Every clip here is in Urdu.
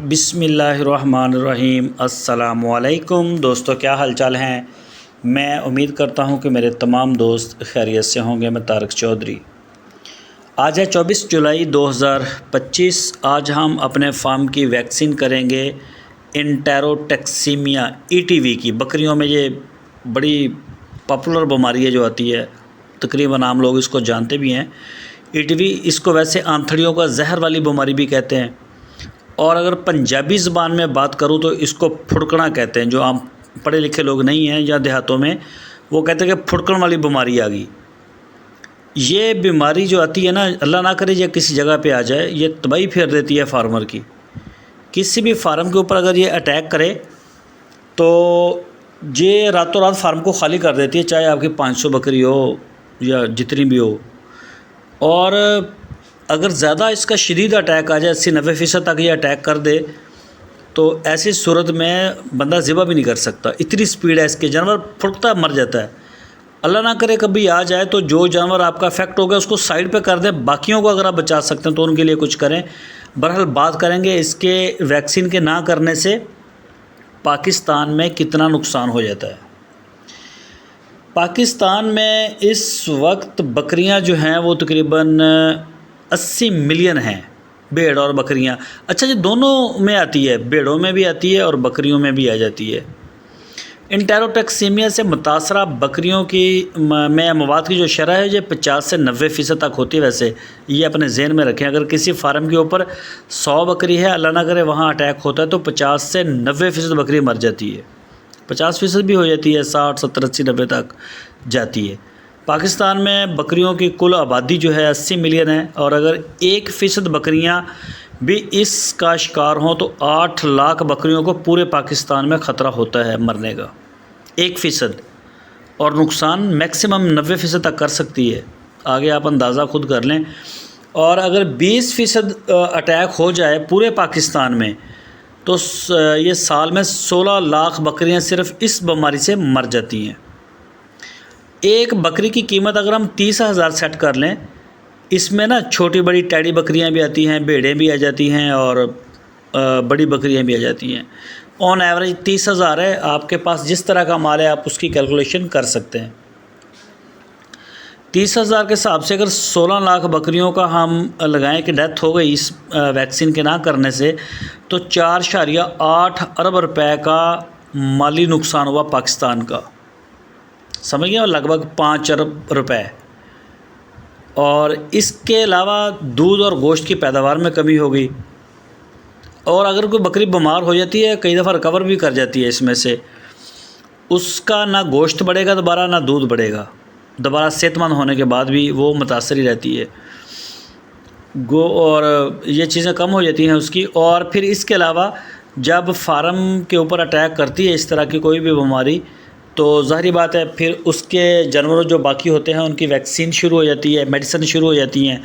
بسم اللہ الرحمن الرحیم۔ السلام علیکم دوستو، کیا حال چال ہیں؟ میں امید کرتا ہوں کہ میرے تمام دوست خیریت سے ہوں گے۔ میں طارق چودھری۔ آج ہے 24 جولائی 2025۔ آج ہم اپنے فارم کی ویکسین کریں گے انٹیروٹیکسیمیا ETV کی۔ بکریوں میں یہ بڑی پاپولر بیماری ہے جو آتی ہے، تقریباً عام لوگ اس کو جانتے بھی ہیں۔ ETV اس کو ویسے آنتھڑیوں کا زہر والی بیماری بھی کہتے ہیں، اور اگر پنجابی زبان میں بات کروں تو اس کو پھڑکنا کہتے ہیں۔ جو عام پڑھے لکھے لوگ نہیں ہیں یا دیہاتوں میں، وہ کہتے ہیں کہ پھڑکن والی بیماری آ گئی۔ یہ بیماری جو آتی ہے نا، اللہ نہ کرے یا کسی جگہ پہ آ جائے، یہ تباہی پھیر دیتی ہے فارمر کی۔ کسی بھی فارم کے اوپر اگر یہ اٹیک کرے تو یہ راتوں رات فارم کو خالی کر دیتی ہے، چاہے آپ کی 500 بکری ہو یا جتنی بھی ہو۔ اور اگر زیادہ اس کا شدید اٹیک آ جائے، 80-90% تک یہ اٹیک کر دے، تو ایسی صورت میں بندہ ذبح بھی نہیں کر سکتا۔ اتنی سپیڈ ہے اس کے، جانور پھڑکتا مر جاتا ہے۔ اللہ نہ کرے کبھی آ جائے تو جو جانور آپ کا افیکٹ ہو گیا اس کو سائیڈ پہ کر دیں، باقیوں کو اگر آپ بچا سکتے ہیں تو ان کے لیے کچھ کریں۔ بہرحال بات کریں گے اس کے ویکسین کے نہ کرنے سے پاکستان میں کتنا نقصان ہو جاتا ہے۔ پاکستان میں اس وقت بکریاں جو ہیں وہ تقریباً 80 ملین ہیں، بھیڑ اور بکریاں۔ اچھا جی، دونوں میں آتی ہے، بھیڑوں میں بھی آتی ہے اور بکریوں میں بھی آ جاتی ہے۔ انٹیروٹیکسیمیا سے متاثرہ بکریوں کی میں مواد کی جو شرح ہے یہ 50 سے 90% تک ہوتی ہے۔ ویسے یہ اپنے ذہن میں رکھیں، اگر کسی فارم کے اوپر 100 بکری ہے، اللہ نہ کرے وہاں اٹیک ہوتا ہے تو 50 سے 90% بکری مر جاتی ہے۔ 50% بھی ہو جاتی ہے، 60 70 80 90 تک جاتی ہے۔ پاکستان میں بکریوں کی کل آبادی جو ہے 80 ملین ہے، اور اگر 1% بکریاں بھی اس کا شکار ہوں تو 8 لاکھ بکریوں کو پورے پاکستان میں خطرہ ہوتا ہے مرنے کا۔ 1%، اور نقصان میکسیمم 90% تک کر سکتی ہے۔ آگے آپ اندازہ خود کر لیں۔ اور اگر 20% اٹیک ہو جائے پورے پاکستان میں تو یہ سال میں 16 لاکھ بکریاں صرف اس بیماری سے مر جاتی ہیں۔ ایک بکری کی قیمت اگر ہم 30,000 سیٹ کر لیں، اس میں نا چھوٹی بڑی ٹیڈی بکریاں بھی آتی ہیں، بھیڑیں بھی آ جاتی ہیں، اور بڑی بکریاں بھی آ جاتی ہیں۔ آن ایوریج 30,000 ہے، آپ کے پاس جس طرح کا مال ہے آپ اس کی کیلکولیشن کر سکتے ہیں۔ 30,000 کے حساب سے اگر 16 لاکھ بکریوں کا ہم لگائیں کہ ڈیتھ ہو گئی اس ویکسین کے نہ کرنے سے، تو 4.8 ارب روپے کا مالی نقصان ہوا پاکستان کا، سمجھ گئے، لگ بھگ 5 ارب روپے۔ اور اس کے علاوہ دودھ اور گوشت کی پیداوار میں کمی ہو گئی، اور اگر کوئی بکری بیمار ہو جاتی ہے کئی دفعہ ریکور بھی کر جاتی ہے اس میں سے، اس کا نہ گوشت بڑھے گا دوبارہ، نہ دودھ بڑھے گا دوبارہ، صحت مند ہونے کے بعد بھی وہ متاثر ہی رہتی ہے اور یہ چیزیں کم ہو جاتی ہیں اس کی۔ اور پھر اس کے علاوہ جب فارم کے اوپر اٹیک کرتی ہے اس طرح کی کوئی بھی بیماری، تو ظاہری بات ہے پھر اس کے جانوروں جو باقی ہوتے ہیں ان کی ویکسین شروع ہو جاتی ہے، میڈیسن شروع ہو جاتی ہیں،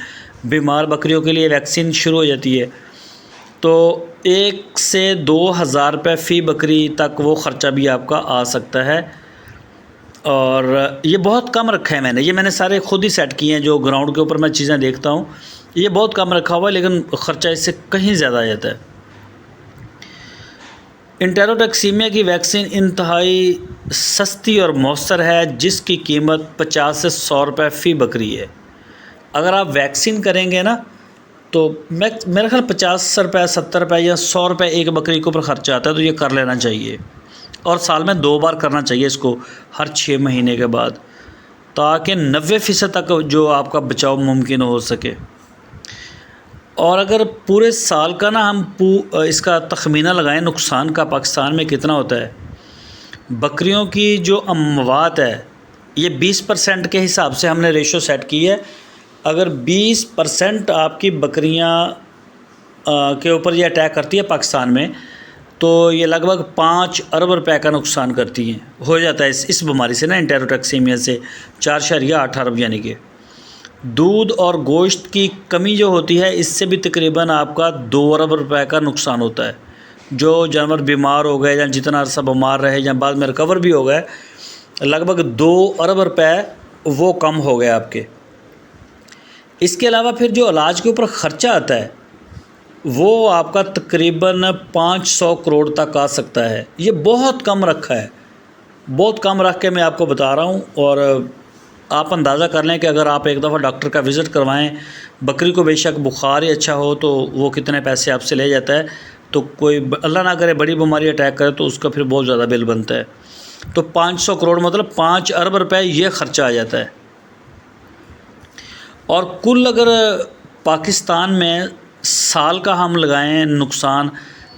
بیمار بکریوں کے لیے ویکسین شروع ہو جاتی ہے۔ تو 1 سے 2,000 روپے فی بکری تک وہ خرچہ بھی آپ کا آ سکتا ہے۔ اور یہ بہت کم رکھا ہے میں نے سارے خود ہی سیٹ کیے ہیں، جو گراؤنڈ کے اوپر میں چیزیں دیکھتا ہوں یہ بہت کم رکھا ہوا ہے، لیکن خرچہ اس سے کہیں زیادہ آ جاتا ہے۔ انٹیروٹیکسیمیا کی ویکسین انتہائی سستی اور مؤثر ہے، جس کی قیمت 50 سے 100 روپے فی بکری ہے۔ اگر آپ ویکسین کریں گے نا تو میرا خیال 50 روپے 70 روپے یا 100 روپے ایک بکری کے اوپر خرچہ آتا ہے، تو یہ کر لینا چاہیے۔ اور سال میں 2 بار کرنا چاہیے اس کو، ہر 6 مہینے کے بعد، تاکہ 90% تک جو آپ کا بچاؤ ممکن ہو سکے۔ اور اگر پورے سال کا نا ہم اس کا تخمینہ لگائیں نقصان کا پاکستان میں کتنا ہوتا ہے، بکریوں کی جو اموات ہے یہ 20% کے حساب سے ہم نے ریشو سیٹ کی ہے۔ اگر 20% آپ کی بکریاں کے اوپر یہ اٹیک کرتی ہے پاکستان میں، تو یہ لگ بھگ 5 ارب روپے کا نقصان کرتی ہیں، ہو جاتا ہے اس بیماری سے نا، انٹیروٹیکسیمیا سے 4.8 ارب، یعنی کہ دودھ اور گوشت کی کمی جو ہوتی ہے اس سے بھی تقریباً آپ کا 2 ارب روپے کا نقصان ہوتا ہے۔ جو جانور بیمار ہو گئے یا جتنا عرصہ بیمار رہے یا بعد میں ریکور بھی ہو گئے، لگ بھگ 2 ارب روپے وہ کم ہو گئے آپ کے۔ اس کے علاوہ پھر جو علاج کے اوپر خرچہ آتا ہے وہ آپ کا تقریباً 500 کروڑ تک آ سکتا ہے۔ یہ بہت کم رکھا ہے، بہت کم رکھ کے میں آپ کو بتا رہا ہوں، اور آپ اندازہ کر لیں کہ اگر آپ ایک دفعہ ڈاکٹر کا وزٹ کروائیں، بکری کو بے شک بخار ہی اچھا ہو تو وہ کتنے پیسے آپ سے لے جاتا ہے، تو کوئی اللہ نہ کرے بڑی بیماری اٹیک کرے تو اس کا پھر بہت زیادہ بل بنتا ہے۔ تو 500 کروڑ مطلب 5 ارب روپے یہ خرچہ آ جاتا ہے۔ اور کل اگر پاکستان میں سال کا ہم لگائیں نقصان،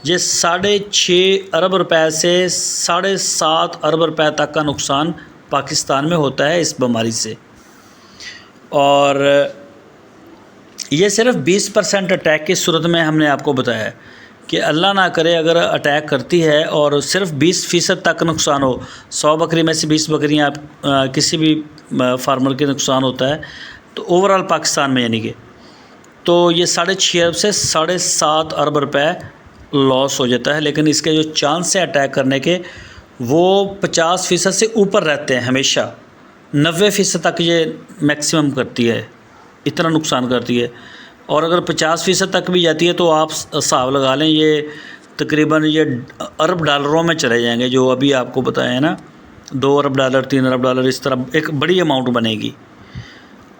یہ 6.5 ارب روپے سے 7.5 ارب روپے تک کا نقصان پاکستان میں ہوتا ہے اس بیماری سے۔ اور یہ صرف 20% اٹیک کی صورت میں ہم نے آپ کو بتایا ہے کہ اللہ نہ کرے اگر اٹیک کرتی ہے اور صرف 20% تک نقصان ہو، 100 بکری میں سے 20 بکریاں کسی بھی فارمر کے نقصان ہوتا ہے، تو اوورال پاکستان میں یعنی کہ تو یہ 6.5 ارب سے 7.5 ارب روپے لاس ہو جاتا ہے۔ لیکن اس کے جو چانس ہیں اٹیک کرنے کے وہ 50% سے اوپر رہتے ہیں، ہمیشہ 90% تک یہ میکسیمم کرتی ہے، اتنا نقصان کرتی ہے۔ اور اگر 50% تک بھی جاتی ہے تو آپ حساب لگا لیں یہ تقریباً یہ ارب ڈالروں میں چلے جائیں گے، جو ابھی آپ کو بتایا ہے نا، 2 ارب ڈالر 3 ارب ڈالر، اس طرح ایک بڑی اماؤنٹ بنے گی۔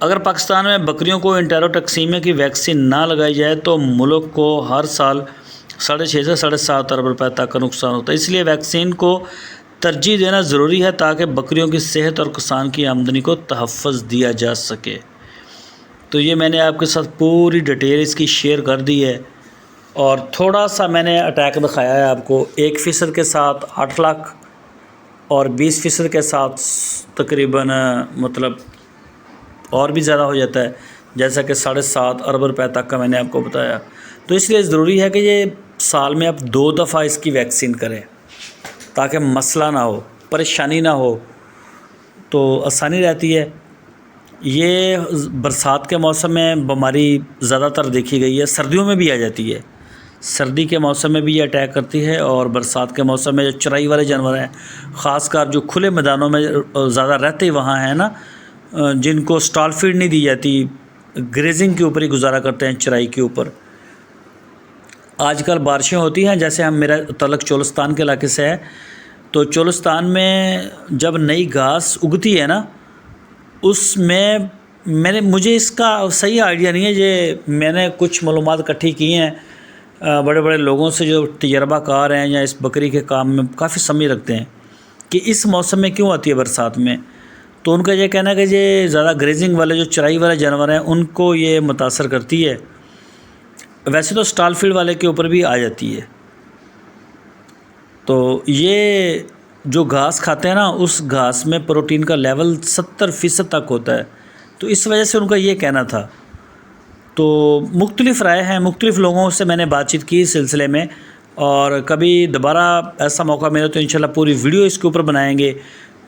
اگر پاکستان میں بکریوں کو انٹیروٹکسیمیا کی ویکسین نہ لگائی جائے تو ملک کو ہر سال 6.5 سے 7.5 ارب روپے تک کا نقصان ہوتا ہے۔ اس لیے ویکسین کو ترجیح دینا ضروری ہے تاکہ بکریوں کی صحت اور کسان کی آمدنی کو تحفظ دیا جا سکے۔ تو یہ میں نے آپ کے ساتھ پوری ڈیٹیل اس کی شیئر کر دی ہے، اور تھوڑا سا میں نے اٹیک دکھایا ہے آپ کو۔ 1% کے ساتھ 8 لاکھ اور 20% کے ساتھ تقریباً مطلب اور بھی زیادہ ہو جاتا ہے، جیسا کہ 7.5 ارب روپے تک کا میں نے آپ کو بتایا۔ تو اس لیے ضروری ہے کہ یہ سال میں آپ 2 دفعہ اس کی ویکسین کریں تاکہ مسئلہ نہ ہو، پریشانی نہ ہو، تو آسانی رہتی ہے۔ یہ برسات کے موسم میں بیماری زیادہ تر دیکھی گئی ہے، سردیوں میں بھی آ جاتی ہے، سردی کے موسم میں بھی یہ اٹیک کرتی ہے، اور برسات کے موسم میں جو چرائی والے جانور ہیں، خاص کر جو کھلے میدانوں میں زیادہ رہتے وہاں ہیں نا، جن کو سٹال فیڈ نہیں دی جاتی، گریزنگ کے اوپر ہی گزارا کرتے ہیں، چرائی کے اوپر۔ آج کل بارشیں ہوتی ہیں، جیسے میرا تعلق چولستان کے علاقے سے ہے، تو چولستان میں جب نئی گھاس اگتی ہے نا، اس میں مجھے اس کا صحیح آئیڈیا نہیں ہے، یہ میں نے کچھ معلومات اکٹھی کی ہیں بڑے بڑے لوگوں سے جو تجربہ کار ہیں یا اس بکری کے کام میں کافی سمجھ رکھتے ہیں کہ اس موسم میں کیوں آتی ہے برسات میں۔ تو ان کا یہ کہنا ہے کہ یہ زیادہ گریزنگ والے جو چرائی والے جانور ہیں ان کو یہ متاثر کرتی ہے، ویسے تو سٹال فیڈ والے کے اوپر بھی آ جاتی ہے۔ تو یہ جو گھاس کھاتے ہیں نا، اس گھاس میں پروٹین کا لیول 70% تک ہوتا ہے، تو اس وجہ سے ان کا یہ کہنا تھا۔ تو مختلف رائے ہیں، مختلف لوگوں سے میں نے بات چیت کی اس سلسلے میں، اور کبھی دوبارہ ایسا موقع ملا تو انشاءاللہ پوری ویڈیو اس کے اوپر بنائیں گے،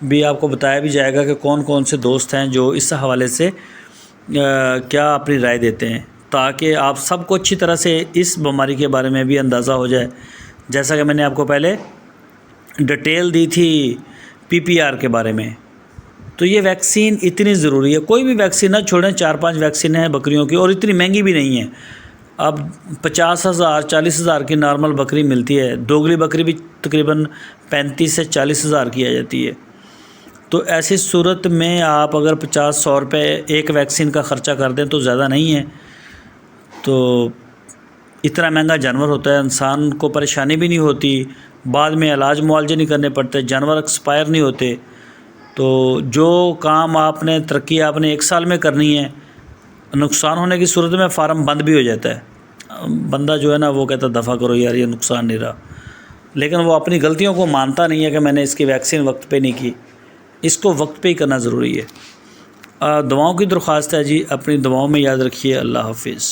بھی آپ کو بتایا بھی جائے گا کہ کون کون سے دوست ہیں جو اس حوالے سے کیا اپنی رائے دیتے ہیں، تاکہ آپ سب کو اچھی طرح سے اس بیماری کے بارے میں بھی اندازہ ہو جائے۔ جیسا کہ میں نے آپ کو پہلے ڈیٹیل دی تھی PPR کے بارے میں، تو یہ ویکسین اتنی ضروری ہے۔ کوئی بھی ویکسین نہ چھوڑیں، 4-5 ویکسینیں ہیں بکریوں کی، اور اتنی مہنگی بھی نہیں ہیں۔ اب 50,000 40,000 کی نارمل بکری ملتی ہے، دوگلی بکری بھی تقریباً 35 سے 40,000 کی آ جاتی ہے۔ تو ایسی صورت میں آپ اگر 50-100 روپے ایک ویکسین کا خرچہ کر دیں تو زیادہ نہیں ہے۔ تو اتنا مہنگا جانور ہوتا ہے، انسان کو پریشانی بھی نہیں ہوتی، بعد میں علاج معالجے نہیں کرنے پڑتے، جانور ایکسپائر نہیں ہوتے۔ تو جو کام آپ نے ترقی آپ نے 1 سال میں کرنی ہے، نقصان ہونے کی صورت میں فارم بند بھی ہو جاتا ہے، بندہ جو ہے نا وہ کہتا ہے دفع کرو یار، یہ نقصان نہیں رہا، لیکن وہ اپنی غلطیوں کو مانتا نہیں ہے کہ میں نے اس کی ویکسین وقت پہ نہیں کی۔ اس کو وقت پہ ہی کرنا ضروری ہے۔ دعاؤں کی درخواست ہے جی، اپنی دعاؤں میں یاد رکھیے۔ اللہ حافظ۔